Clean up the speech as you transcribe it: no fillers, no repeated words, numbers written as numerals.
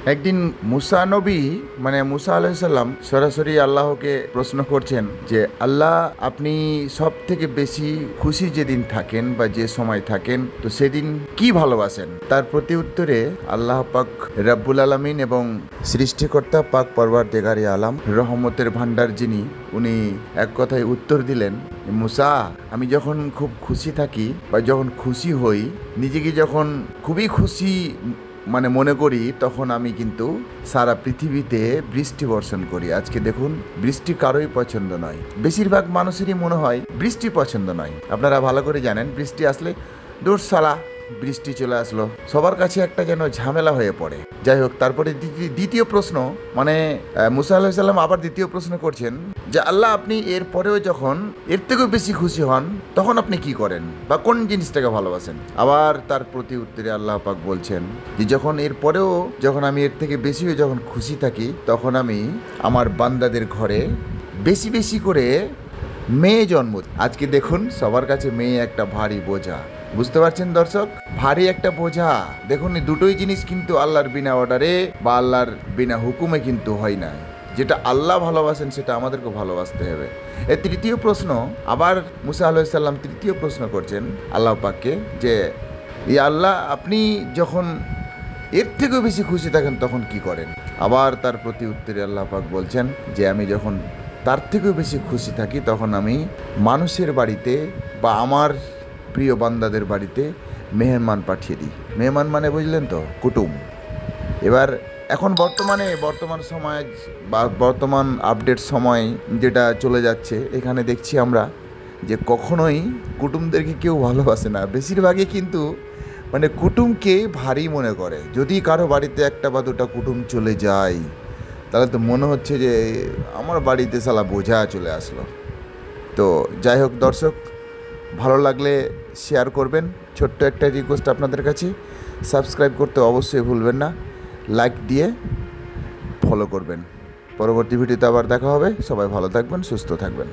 একদিন মুসা নবী মুসা আলাইসাল্লাম সরাসরি আল্লাহকে প্রশ্ন করছেন যে আল্লাহ, আপনি সব থেকে বেশি খুশি যেদিন থাকেন বা যে সময় থাকেন তো সেদিন কি ভালোবাসেন? তার প্রতি উত্তরে আল্লাহ পাক রাব্বুল আলামিন এবং সৃষ্টিকর্তা পাক পরওয়ারদিগারে আলাম রহমতের ভান্ডার যিনি, উনি এক কথায় উত্তর দিলেন, মুসা, আমি যখন খুব খুশি থাকি বা যখন খুশি হই, নিজেকে যখন খুবই খুশি মনে করি, তখন আমি কিন্তু সারা পৃথিবীতে বৃষ্টি বর্ষণ করি। আজকে দেখুন, বৃষ্টি কারোই পছন্দ নয়, বেশিরভাগ মানুষেরই মনে হয় বৃষ্টি পছন্দ নয়। আপনারা ভালো করে জানেন, বৃষ্টি আসলে দূর সালা, বৃষ্টি চলে আসলো, সবার কাছে একটা যেন ঝামেলা হয়ে পড়ে। যাই হোক, তারপরে দ্বিতীয় প্রশ্ন মুসা আলাইহিস সালাম আবার দ্বিতীয় প্রশ্ন করছেন যে আল্লাহ, আপনি এর পরেও যখন এর থেকেও বেশি খুশি হন তখন আপনি কি করেন বা কোন জিনিসটাকে ভালোবাসেন? আবার তার প্রতি উত্তরে আল্লাহ পাক বলছেন যে যখন এর পরেও যখন আমি এর থেকে বেশি যখন খুশি থাকি, তখন আমি আমার বান্দাদের ঘরে বেশি বেশি করে মেয়ে জন্ম। আজকে দেখুন, সবার কাছে মেয়ে একটা ভারী বোঝা। বুঝতে পারছেন দর্শক, ভারী একটা বোঝা। দেখুন, এই দুটোই জিনিস কিন্তু আল্লাহর বিনা অর্ডারে বা আল্লাহর বিনা হুকুমে কিন্তু হয় না। যেটা আল্লাহ ভালোবাসেন সেটা আমাদেরকে ভালোবাসতে হবে। এর তৃতীয় প্রশ্ন, আবার মুসা আলাইহিস সালাম তৃতীয় প্রশ্ন করছেন আল্লাহ পাককে যে আল্লাহ, আপনি যখন এর থেকেও বেশি খুশি থাকেন তখন কি করেন? আবার তার প্রতি উত্তরে আল্লাহ পাক বলছেন যে আমি যখন তার থেকেও বেশি খুশি থাকি তখন আমি মানুষের বাড়িতে বা আমার প্রিয় বান্দাদের বাড়িতে মেহমান পাঠিয়ে দিই। মেহমান মানে বুঝলেন তো, কুটুম। এবার এখন বর্তমান সময় বা বর্তমান আপডেট সময় যেটা চলে যাচ্ছে, এখানে দেখছি আমরা যে কখনোই কুটুমদেরকে কেউ ভালোবাসে না। বেশিরভাগই কিন্তু কুটুমকে ভারী মনে করে। যদি কারো বাড়িতে একটা বা দুটা কুটুম চলে যায়, তাহলে তো মনে হচ্ছে যে আমার বাড়িতে শালা বোঝা চলে আসলো। তো যাই হোক দর্শক, ভালো লাগলে শেয়ার করবেন। ছোট্ট একটা রিকোয়েস্ট আপনাদের কাছে, সাবস্ক্রাইব করতে অবশ্যই ভুলবেন না, লাইক দিয়ে ফলো করবেন। পরবর্তী ভিডিওতে আবার দেখা হবে। সবাই ভালো থাকবেন, সুস্থ থাকবেন।